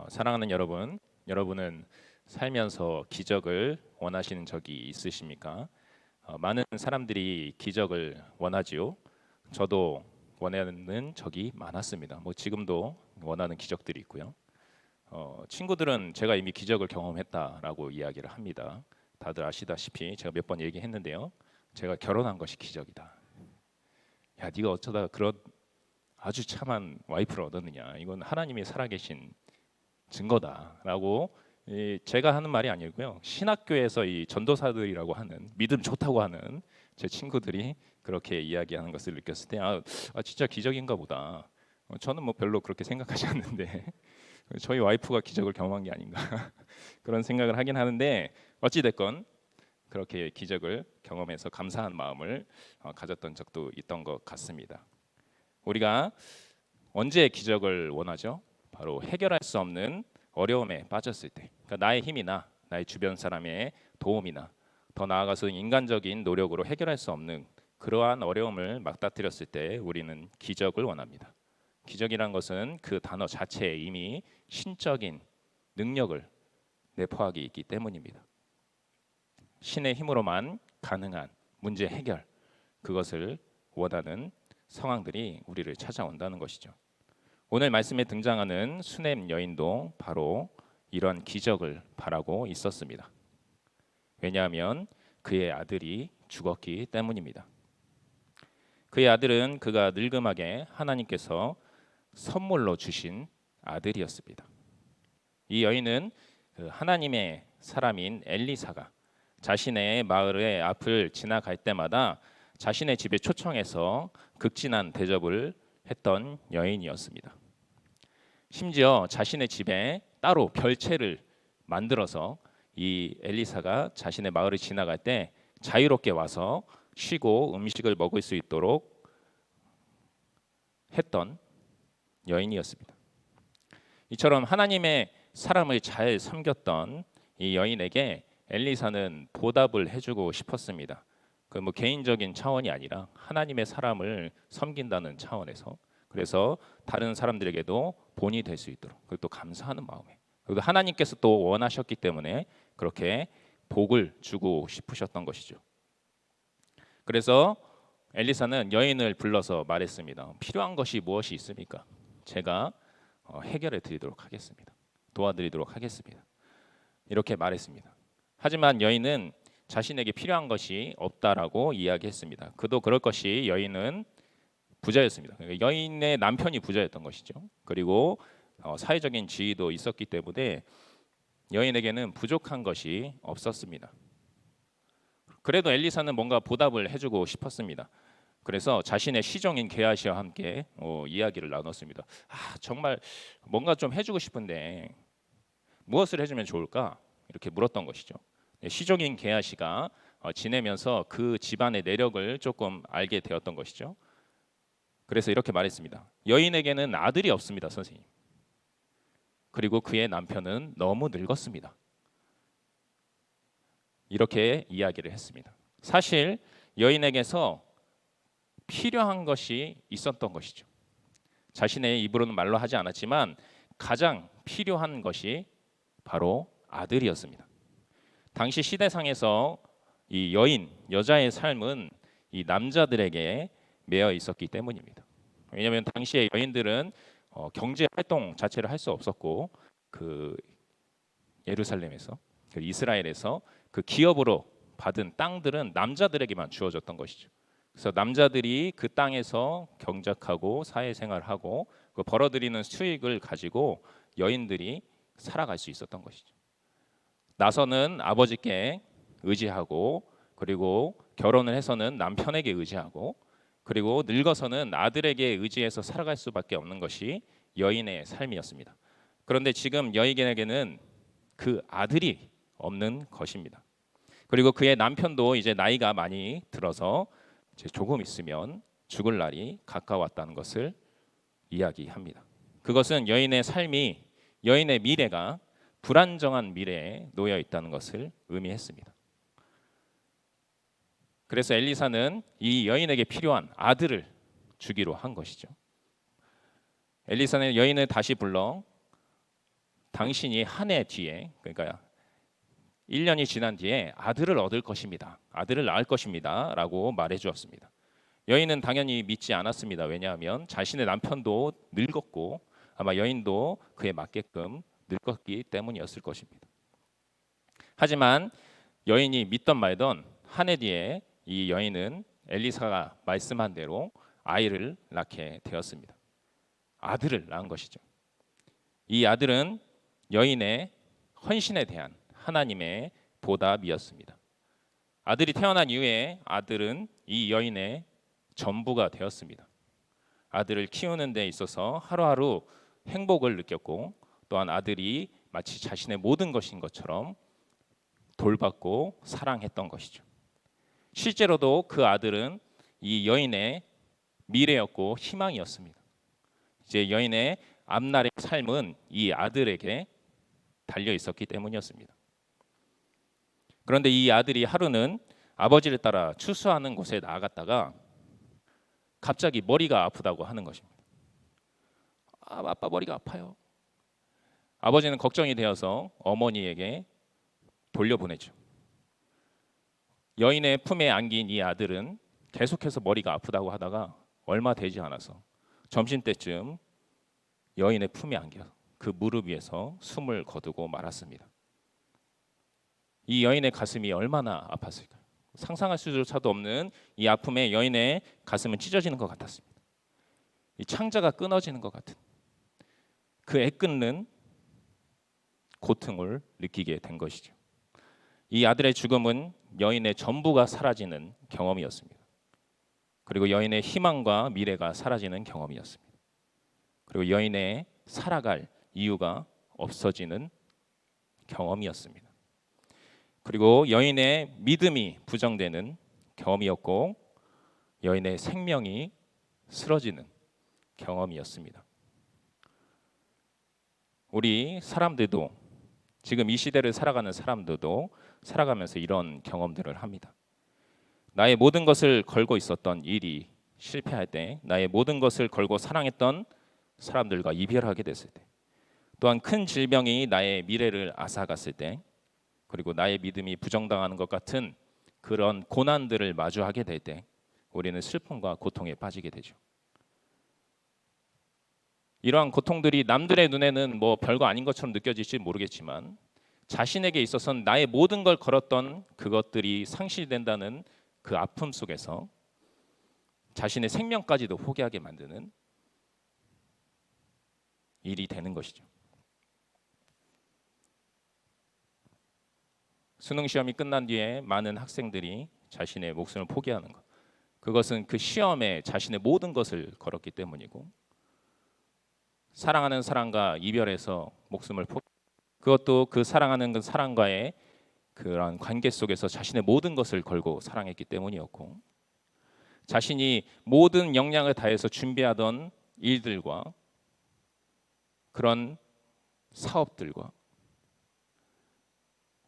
사랑하는 여러분, 여러분은 살면서 기적을 원하시는 적이 있으십니까? 많은 사람들이 기적을 원하지요. 저도 원하는 적이 많았습니다. 지금도 원하는 기적들이 있고요. 친구들은 제가 이미 기적을 경험했다라고 이야기를 합니다. 다들 아시다시피 제가 몇 번 얘기했는데요. 제가 결혼한 것이 기적이다. 야, 네가 어쩌다 그런 아주 참한 와이프를 얻었느냐? 이건 하나님이 살아계신 증거다라고 제가 하는 말이 아니고요. 신학교에서 이 전도사들이라고 하는 믿음 좋다고 하는 제 친구들이 그렇게 이야기하는 것을 느꼈을 때 진짜 기적인가 보다. 저는 별로 그렇게 생각하지 않는데 저희 와이프가 기적을 경험한 게 아닌가 그런 생각을 하긴 하는데 어찌 됐건 그렇게 기적을 경험해서 감사한 마음을 가졌던 적도 있던 것 같습니다. 우리가 언제 기적을 원하죠? 바로 해결할 수 없는 어려움에 빠졌을 때, 그러니까 나의 힘이나 나의 주변 사람의 도움이나 더 나아가서 인간적인 노력으로 해결할 수 없는 그러한 어려움을 맞닥뜨렸을 때 우리는 기적을 원합니다. 기적이란 것은 그 단어 자체에 이미 신적인 능력을 내포하기 있기 때문입니다. 신의 힘으로만 가능한 문제 해결, 그것을 원하는 상황들이 우리를 찾아온다는 것이죠. 오늘 말씀에 등장하는 수넴 여인도 바로 이런 기적을 바라고 있었습니다. 왜냐하면 그의 아들이 죽었기 때문입니다. 그의 아들은 그가 늙음하게 하나님께서 선물로 주신 아들이었습니다. 이 여인은 하나님의 사람인 엘리사가 자신의 마을의 앞을 지나갈 때마다 자신의 집에 초청해서 극진한 대접을 했던 여인이었습니다. 심지어 자신의 집에 따로 별채를 만들어서 이 엘리사가 자신의 마을을 지나갈 때 자유롭게 와서 쉬고 음식을 먹을 수 있도록 했던 여인이었습니다. 이처럼 하나님의 사람을 잘 섬겼던 이 여인에게 엘리사는 보답을 해주고 싶었습니다. 개인적인 차원이 아니라 하나님의 사람을 섬긴다는 차원에서, 그래서 다른 사람들에게도 본이 될 수 있도록, 그리고 또 감사하는 마음에, 그리고 하나님께서 또 원하셨기 때문에 그렇게 복을 주고 싶으셨던 것이죠. 그래서 엘리사는 여인을 불러서 말했습니다. 필요한 것이 무엇이 있습니까? 제가 해결해 드리도록 하겠습니다. 도와드리도록 하겠습니다. 이렇게 말했습니다. 하지만 여인은 자신에게 필요한 것이 없다라고 이야기했습니다. 그도 그럴 것이 여인은 부자였습니다. 그러니까 여인의 남편이 부자였던 것이죠. 그리고 사회적인 지위도 있었기 때문에 여인에게는 부족한 것이 없었습니다. 그래도 엘리사는 뭔가 보답을 해주고 싶었습니다. 그래서 자신의 시종인 게하시와 함께 이야기를 나눴습니다. 정말 뭔가 좀 해주고 싶은데 무엇을 해주면 좋을까? 이렇게 물었던 것이죠. 시종인 게하시가 지내면서 그 집안의 내력을 조금 알게 되었던 것이죠. 그래서 이렇게 말했습니다. 여인에게는 아들이 없습니다, 선생님. 그리고 그의 남편은 너무 늙었습니다. 이렇게 이야기를 했습니다. 사실 여인에게서 필요한 것이 있었던 것이죠. 자신의 입으로는 말로 하지 않았지만 가장 필요한 것이 바로 아들이었습니다. 당시 시대상에서 이 여자의 삶은 이 남자들에게 매여 있었기 때문입니다. 왜냐하면 당시의 여인들은 경제 활동 자체를 할 수 없었고 예루살렘에서 이스라엘에서 기업으로 받은 땅들은 남자들에게만 주어졌던 것이죠. 그래서 남자들이 그 땅에서 경작하고 사회생활하고 벌어들이는 수익을 가지고 여인들이 살아갈 수 있었던 것이죠. 나서는 아버지께 의지하고, 그리고 결혼을 해서는 남편에게 의지하고, 그리고 늙어서는 아들에게 의지해서 살아갈 수밖에 없는 것이 여인의 삶이었습니다. 그런데 지금 여인에게는 그 아들이 없는 것입니다. 그리고 그의 남편도 이제 나이가 많이 들어서 이제 조금 있으면 죽을 날이 가까웠다는 것을 이야기합니다. 그것은 여인의 삶이, 여인의 미래가 불안정한 미래에 놓여 있다는 것을 의미했습니다. 그래서 엘리사는 이 여인에게 필요한 아들을 주기로 한 것이죠. 엘리사는 여인을 다시 불러 당신이 한 해 뒤에, 그러니까 1년이 지난 뒤에 아들을 얻을 것입니다. 아들을 낳을 것입니다. 라고 말해 주었습니다. 여인은 당연히 믿지 않았습니다. 왜냐하면 자신의 남편도 늙었고 아마 여인도 그에 맞게끔 늙었기 때문이었을 것입니다. 하지만 여인이 믿던 말던 한 해 뒤에 이 여인은 엘리사가 말씀한 대로 아이를 낳게 되었습니다. 아들을 낳은 것이죠. 이 아들은 여인의 헌신에 대한 하나님의 보답이었습니다. 아들이 태어난 이후에 아들은 이 여인의 전부가 되었습니다. 아들을 키우는 데 있어서 하루하루 행복을 느꼈고 또한 아들이 마치 자신의 모든 것인 것처럼 돌봤고 사랑했던 것이죠. 실제로도 그 아들은 이 여인의 미래였고 희망이었습니다. 이제 여인의 앞날의 삶은 이 아들에게 달려 있었기 때문이었습니다. 그런데 이 아들이 하루는 아버지를 따라 추수하는 곳에 나아갔다가 갑자기 머리가 아프다고 하는 것입니다. 아빠 머리가 아파요. 아버지는 걱정이 되어서 어머니에게 돌려보내죠. 여인의 품에 안긴 이 아들은 계속해서 머리가 아프다고 하다가 얼마 되지 않아서 점심때쯤 여인의 품에 안겨 그 무릎 위에서 숨을 거두고 말았습니다. 이 여인의 가슴이 얼마나 아팠을까요? 상상할 수조차도 없는 이 아픔에 여인의 가슴은 찢어지는 것 같았습니다. 이 창자가 끊어지는 것 같은 그 애끓는 고통을 느끼게 된 것이죠. 이 아들의 죽음은 여인의 전부가 사라지는 경험이었습니다. 그리고 여인의 희망과 미래가 사라지는 경험이었습니다. 그리고 여인의 살아갈 이유가 없어지는 경험이었습니다. 그리고 여인의 믿음이 부정되는 경험이었고 여인의 생명이 쓰러지는 경험이었습니다. 우리 사람들도 지금 이 시대를 살아가는 사람들도 살아가면서 이런 경험들을 합니다. 나의 모든 것을 걸고 있었던 일이 실패할 때, 나의 모든 것을 걸고 사랑했던 사람들과 이별하게 됐을 때, 또한 큰 질병이 나의 미래를 앗아갔을 때, 그리고 나의 믿음이 부정당하는 것 같은 그런 고난들을 마주하게 될 때 우리는 슬픔과 고통에 빠지게 되죠. 이러한 고통들이 남들의 눈에는 뭐 별거 아닌 것처럼 느껴질지 모르겠지만 자신에게 있어서는 나의 모든 걸 걸었던 그것들이 상실된다는 그 아픔 속에서 자신의 생명까지도 포기하게 만드는 일이 되는 것이죠. 수능 시험이 끝난 뒤에 많은 학생들이 자신의 목숨을 포기하는 것, 그것은 그 시험에 자신의 모든 것을 걸었기 때문이고, 사랑하는 사람과 이별해서 목숨을 그것도 그 사랑하는 그 사람과의 그런 관계 속에서 자신의 모든 것을 걸고 사랑했기 때문이었고, 자신이 모든 역량을 다해서 준비하던 일들과 그런 사업들과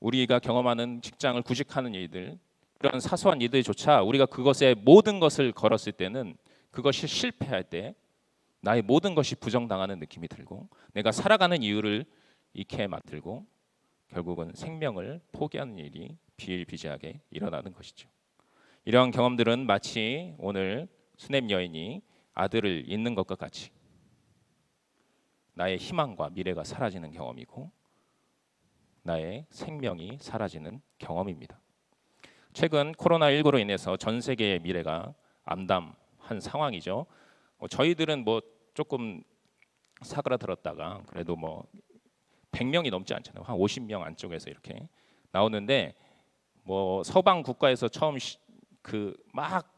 우리가 경험하는 직장을 구직하는 일들, 그런 사소한 일들조차 우리가 그것에 모든 것을 걸었을 때는 그것이 실패할 때 나의 모든 것이 부정당하는 느낌이 들고 내가 살아가는 이유를 잃게 만들고 결국은 생명을 포기하는 일이 비일비재하게 일어나는 것이죠. 이러한 경험들은 마치 오늘 수넴 여인이 아들을 잃는 것과 같이 나의 희망과 미래가 사라지는 경험이고 나의 생명이 사라지는 경험입니다. 최근 코로나19로 인해서 전 세계의 미래가 암담한 상황이죠. 저희들은 뭐 조금 사그라들었다가 그래도 뭐 100명이 넘지 않잖아요. 한 50명 안쪽에서 이렇게 나오는데 뭐 서방 국가에서 처음 그 막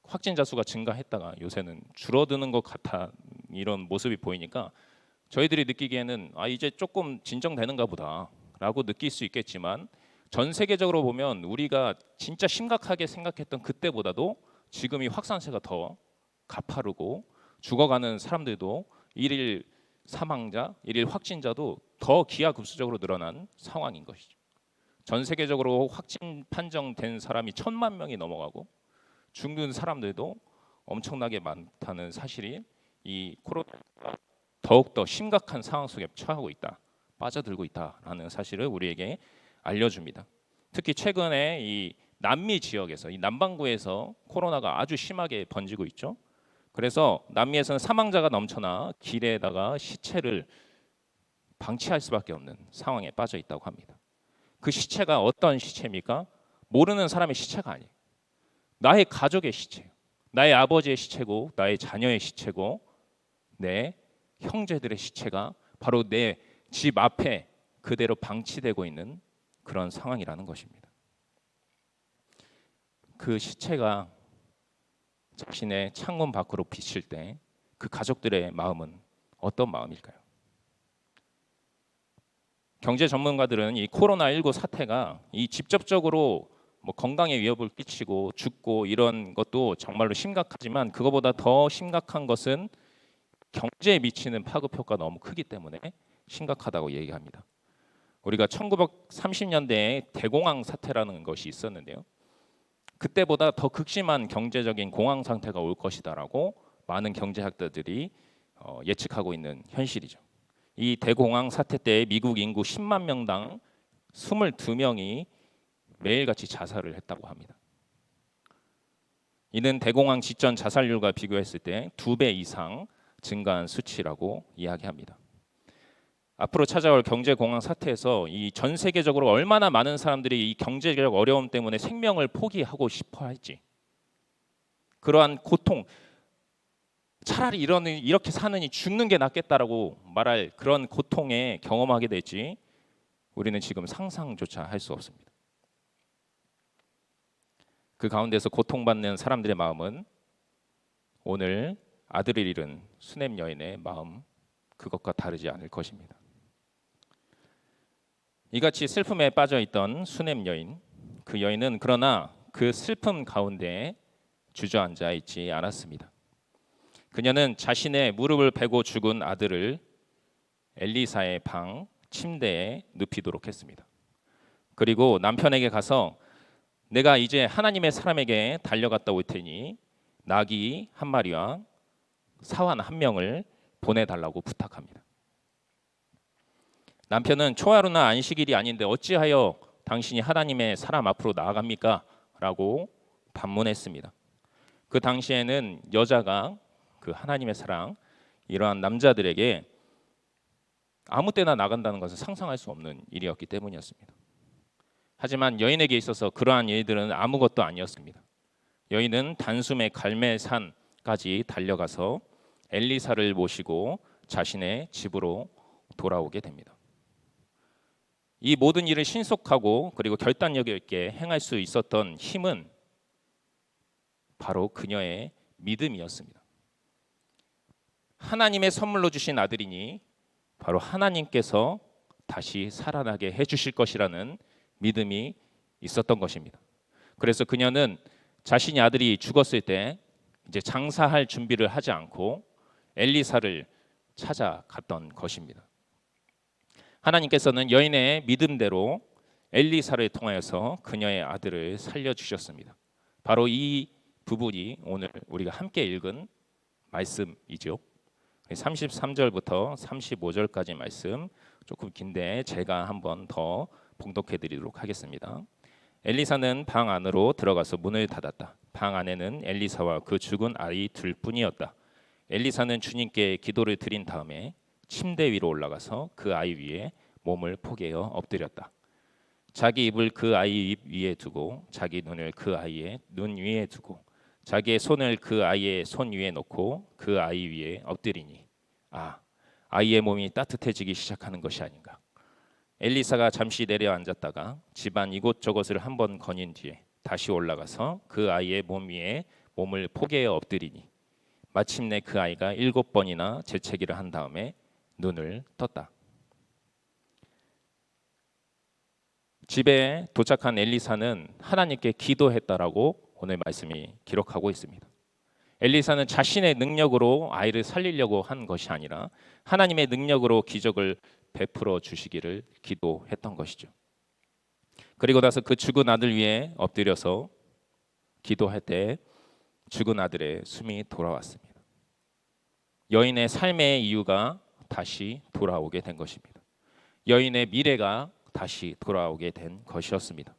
확진자 수가 증가했다가 요새는 줄어드는 것 같아 이런 모습이 보이니까 저희들이 느끼기에는 이제 조금 진정되는가 보다라고 느낄 수 있겠지만 전 세계적으로 보면 우리가 진짜 심각하게 생각했던 그때보다도 지금이 확산세가 더 가파르고 죽어가는 사람들도 일일 사망자, 일일 확진자도 더 기하급수적으로 늘어난 상황인 것이죠. 전 세계적으로 확진 판정된 사람이 1,000만 명이 넘어가고 죽는 사람들도 엄청나게 많다는 사실이 이 코로나가 더욱더 심각한 상황 속에 처하고 있다, 빠져들고 있다라는 사실을 우리에게 알려줍니다. 특히 최근에 이 남미 지역에서, 이 남반구에서 코로나가 아주 심하게 번지고 있죠. 그래서 남미에서는 사망자가 넘쳐나 길에다가 시체를 방치할 수밖에 없는 상황에 빠져 있다고 합니다. 그 시체가 어떤 시체입니까? 모르는 사람의 시체가 아니에요. 나의 가족의 시체예요. 나의 아버지의 시체고, 나의 자녀의 시체고, 내 형제들의 시체가 바로 내 집 앞에 그대로 방치되고 있는 그런 상황이라는 것입니다. 그 시체가 자신의 창문 밖으로 비칠 때 그 가족들의 마음은 어떤 마음일까요? 경제 전문가들은 이 코로나19 사태가 이 직접적으로 뭐 건강에 위협을 끼치고 죽고 이런 것도 정말로 심각하지만, 그거보다 더 심각한 것은 경제에 미치는 파급 효과가 너무 크기 때문에 심각하다고 얘기합니다. 우리가 1930년대에 대공황 사태라는 것이 있었는데요. 그때보다 더 극심한 경제적인 공황 상태가 올 것이다라고 많은 경제학자들이 예측하고 있는 현실이죠. 이 대공황 사태 때 미국 인구 10만 명당 22명이 매일같이 자살을 했다고 합니다. 이는 대공황 직전 자살률과 비교했을 때 2배 이상 증가한 수치라고 이야기합니다. 앞으로 찾아올 경제 공황 사태에서 이 전 세계적으로 얼마나 많은 사람들이 이 경제적 어려움 때문에 생명을 포기하고 싶어 할지, 그러한 고통, 차라리 이렇게 사느니 죽는 게 낫겠다라고 말할 그런 고통에 경험하게 될지 우리는 지금 상상조차 할 수 없습니다. 그 가운데서 고통받는 사람들의 마음은 오늘 아들을 잃은 수넴 여인의 마음, 그것과 다르지 않을 것입니다. 이같이 슬픔에 빠져있던 수넴 여인, 그 여인은 그러나 그 슬픔 가운데 주저앉아 있지 않았습니다. 그녀는 자신의 무릎을 베고 죽은 아들을 엘리사의 방 침대에 눕히도록 했습니다. 그리고 남편에게 가서 내가 이제 하나님의 사람에게 달려갔다 올 테니 나귀 한 마리와 사환 한 명을 보내달라고 부탁합니다. 남편은 초하루나 안식일이 아닌데 어찌하여 당신이 하나님의 사람 앞으로 나아갑니까? 라고 반문했습니다. 그 당시에는 여자가 그 하나님의 사랑, 이러한 남자들에게 아무 때나 나간다는 것은 상상할 수 없는 일이었기 때문이었습니다. 하지만 여인에게 있어서 그러한 일들은 아무것도 아니었습니다. 여인은 단숨에 갈멜산까지 달려가서 엘리사를 모시고 자신의 집으로 돌아오게 됩니다. 이 모든 일을 신속하고 그리고 결단력 있게 행할 수 있었던 힘은 바로 그녀의 믿음이었습니다. 하나님의 선물로 주신 아들이니 바로 하나님께서 다시 살아나게 해주실 것이라는 믿음이 있었던 것입니다. 그래서 그녀는 자신의 아들이 죽었을 때 이제 장사할 준비를 하지 않고 엘리사를 찾아갔던 것입니다. 하나님께서는 여인의 믿음대로 엘리사를 통하여서 그녀의 아들을 살려주셨습니다. 바로 이 부분이 오늘 우리가 함께 읽은 말씀이죠. 33절부터 35절까지 말씀, 조금 긴데 제가 한번 더 봉독해 드리도록 하겠습니다. 엘리사는 방 안으로 들어가서 문을 닫았다. 방 안에는 엘리사와 그 죽은 아이 둘뿐이었다. 엘리사는 주님께 기도를 드린 다음에 침대 위로 올라가서 그 아이 위에 몸을 포개어 엎드렸다. 자기 입을 그 아이 입 위에 두고 자기 눈을 그 아이의 눈 위에 두고 자기의 손을 그 아이의 손 위에 놓고 그 아이 위에 엎드리니 아이의 몸이 따뜻해지기 시작하는 것이 아닌가. 엘리사가 잠시 내려앉았다가 집안 이곳저곳을 한번 거닌 뒤에 다시 올라가서 그 아이의 몸 위에 몸을 포개어 엎드리니 마침내 그 아이가 7번이나 재채기를 한 다음에 눈을 떴다. 집에 도착한 엘리사는 하나님께 기도했다라고 오늘 말씀이 기록하고 있습니다. 엘리사는 자신의 능력으로 아이를 살리려고 한 것이 아니라 하나님의 능력으로 기적을 베풀어 주시기를 기도했던 것이죠. 그리고 나서 그 죽은 아들 위에 엎드려서 기도할 때 죽은 아들의 숨이 돌아왔습니다. 여인의 삶의 이유가 다시 돌아오게 된 것입니다. 여인의 미래가 다시 돌아오게 된 것이었습니다.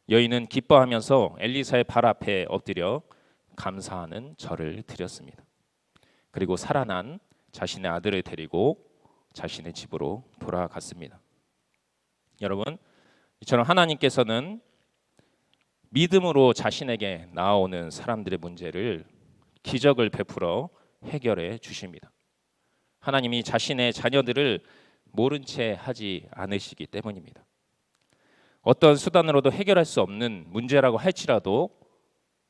여인은 기뻐하면서 엘리사의 발 앞에 엎드려 감사하는 절을 드렸습니다. 그리고 살아난 자신의 아들을 데리고 자신의 집으로 돌아갔습니다. 여러분, 이처럼 하나님께서는 믿음으로 자신에게 나아오는 사람들의 문제를 기적을 베풀어 해결해 주십니다. 하나님이 자신의 자녀들을 모른 채 하지 않으시기 때문입니다. 어떤 수단으로도 해결할 수 없는 문제라고 할지라도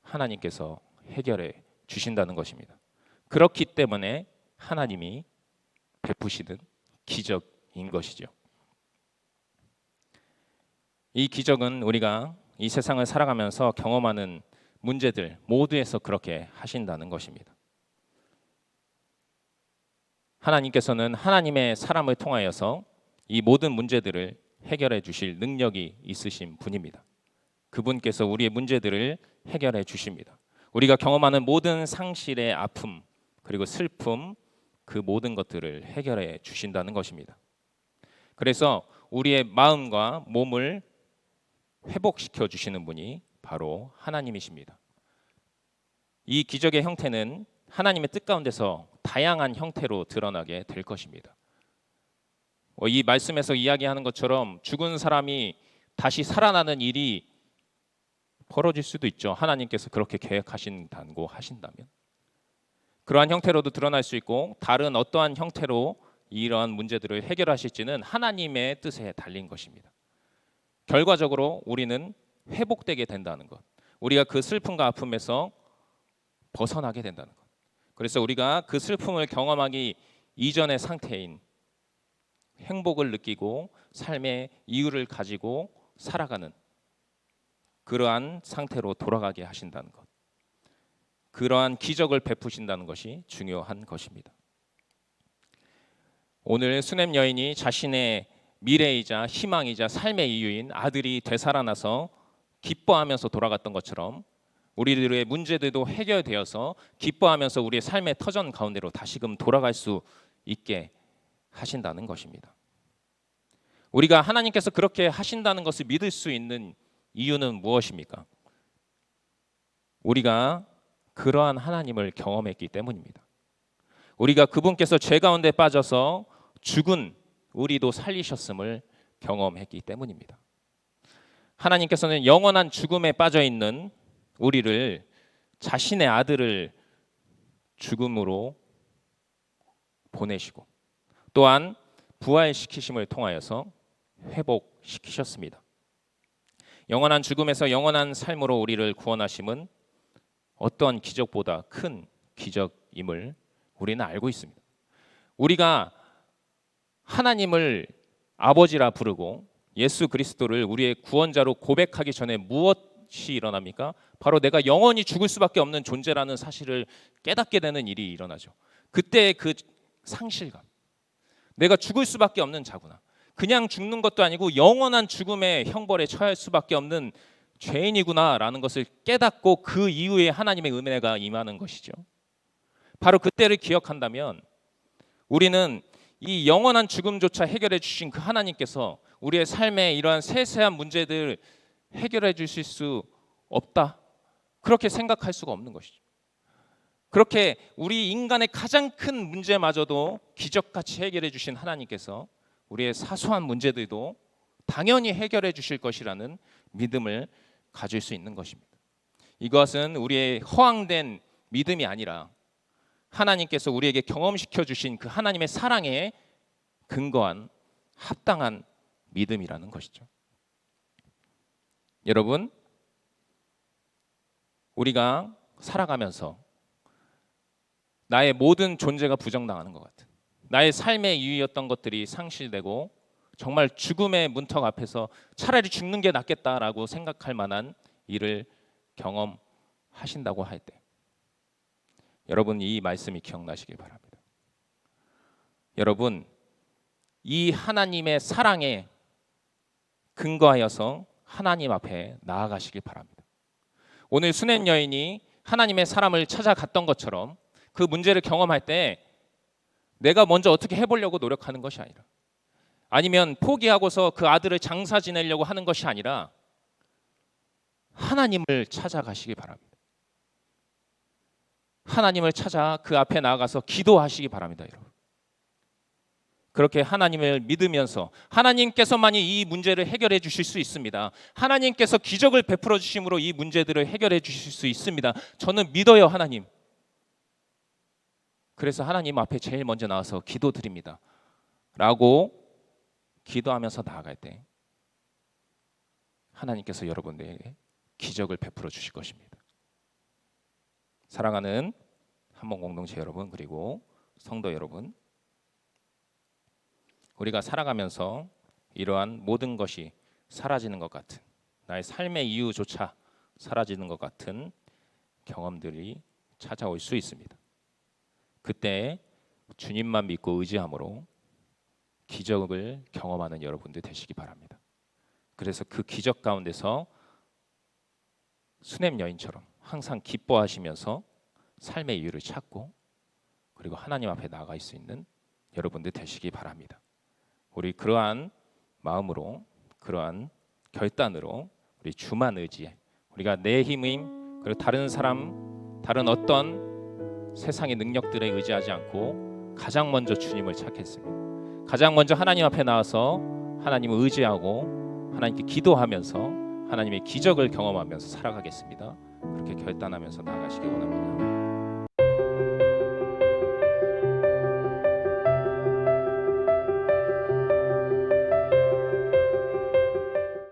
하나님께서 해결해 주신다는 것입니다. 그렇기 때문에 하나님이 베푸시는 기적인 것이죠. 이 기적은 우리가 이 세상을 살아가면서 경험하는 문제들 모두에서 그렇게 하신다는 것입니다. 하나님께서는 하나님의 사람을 통하여서 이 모든 문제들을 해결해 주실 능력이 있으신 분입니다. 그분께서 우리의 문제들을 해결해 주십니다. 우리가 경험하는 모든 상실의 아픔 그리고 슬픔 그 모든 것들을 해결해 주신다는 것입니다. 그래서 우리의 마음과 몸을 회복시켜 주시는 분이 바로 하나님이십니다. 이 기적의 형태는 하나님의 뜻 가운데서 다양한 형태로 드러나게 될 것입니다. 이 말씀에서 이야기하는 것처럼 죽은 사람이 다시 살아나는 일이 벌어질 수도 있죠. 하나님께서 그렇게 계획하신다고 하신다면 그러한 형태로도 드러날 수 있고 다른 어떠한 형태로 이러한 문제들을 해결하실지는 하나님의 뜻에 달린 것입니다. 결과적으로 우리는 회복되게 된다는 것, 우리가 그 슬픔과 아픔에서 벗어나게 된다는 것. 그래서 우리가 그 슬픔을 경험하기 이전의 상태인 행복을 느끼고 삶의 이유를 가지고 살아가는 그러한 상태로 돌아가게 하신다는 것, 그러한 기적을 베푸신다는 것이 중요한 것입니다. 오늘 수넴 여인이 자신의 미래이자 희망이자 삶의 이유인 아들이 되살아나서 기뻐하면서 돌아갔던 것처럼 우리들의 문제들도 해결되어서 기뻐하면서 우리의 삶의 터전 가운데로 다시금 돌아갈 수 있게 하신다는 것입니다. 우리가 하나님께서 그렇게 하신다는 것을 믿을 수 있는 이유는 무엇입니까? 우리가 그러한 하나님을 경험했기 때문입니다. 우리가 그분께서 죄 가운데 빠져서 죽은 우리도 살리셨음을 경험했기 때문입니다. 하나님께서는 영원한 죽음에 빠져 있는 우리를 자신의 아들을 죽음으로 보내시고 또한 부활시키심을 통하여서 회복시키셨습니다. 영원한 죽음에서 영원한 삶으로 우리를 구원하심은 어떠한 기적보다 큰 기적임을 우리는 알고 있습니다. 우리가 하나님을 아버지라 부르고 예수 그리스도를 우리의 구원자로 고백하기 전에 무엇이 일어납니까? 바로 내가 영원히 죽을 수밖에 없는 존재라는 사실을 깨닫게 되는 일이 일어나죠. 그때 그 상실감, 내가 죽을 수밖에 없는 자구나, 그냥 죽는 것도 아니고 영원한 죽음의 형벌에 처할 수밖에 없는 죄인이구나라는 것을 깨닫고 그 이후에 하나님의 은혜가 임하는 것이죠. 바로 그때를 기억한다면 우리는 이 영원한 죽음조차 해결해 주신 그 하나님께서 우리의 삶의 이러한 세세한 문제들 해결해 주실 수 없다, 그렇게 생각할 수가 없는 것이죠. 그렇게 우리 인간의 가장 큰 문제마저도 기적같이 해결해 주신 하나님께서 우리의 사소한 문제들도 당연히 해결해 주실 것이라는 믿음을 가질 수 있는 것입니다. 이것은 우리의 허황된 믿음이 아니라 하나님께서 우리에게 경험시켜 주신 그 하나님의 사랑에 근거한 합당한 믿음이라는 것이죠. 여러분, 우리가 살아가면서 나의 모든 존재가 부정당하는 것 같은, 나의 삶의 이유였던 것들이 상실되고 정말 죽음의 문턱 앞에서 차라리 죽는 게 낫겠다라고 생각할 만한 일을 경험하신다고 할 때 여러분 이 말씀이 기억나시길 바랍니다. 여러분 이 하나님의 사랑에 근거하여서 하나님 앞에 나아가시길 바랍니다. 오늘 수냄 여인이 하나님의 사람을 찾아갔던 것처럼 그 문제를 경험할 때 내가 먼저 어떻게 해보려고 노력하는 것이 아니라, 아니면 포기하고서 그 아들을 장사 지내려고 하는 것이 아니라 하나님을 찾아가시기 바랍니다. 하나님을 찾아 그 앞에 나아가서 기도하시기 바랍니다. 여러분 그렇게 하나님을 믿으면서 하나님께서만이 이 문제를 해결해 주실 수 있습니다. 하나님께서 기적을 베풀어 주심으로 이 문제들을 해결해 주실 수 있습니다. 저는 믿어요, 하나님. 그래서 하나님 앞에 제일 먼저 나와서 기도드립니다 라고 기도하면서 나아갈 때 하나님께서 여러분들에게 기적을 베풀어 주실 것입니다. 사랑하는 한번 공동체 여러분, 그리고 성도 여러분, 우리가 살아가면서 이러한 모든 것이 사라지는 것 같은, 나의 삶의 이유조차 사라지는 것 같은 경험들이 찾아올 수 있습니다. 그때 주님만 믿고 의지함으로 기적을 경험하는 여러분들 되시기 바랍니다. 그래서 그 기적 가운데서 수냄 여인처럼 항상 기뻐하시면서 삶의 이유를 찾고 그리고 하나님 앞에 나아갈 수 있는 여러분들 되시기 바랍니다. 우리 그러한 마음으로, 그러한 결단으로 우리 주만 의지해, 우리가 내 힘임 그리고 다른 사람, 다른 어떤 세상의 능력들에 의지하지 않고 가장 먼저 주님을 찾겠습니다. 가장 먼저 하나님 앞에 나와서 하나님을 의지하고 하나님께 기도하면서 하나님의 기적을 경험하면서 살아가겠습니다. 그렇게 결단하면서 나아가시기 원합니다.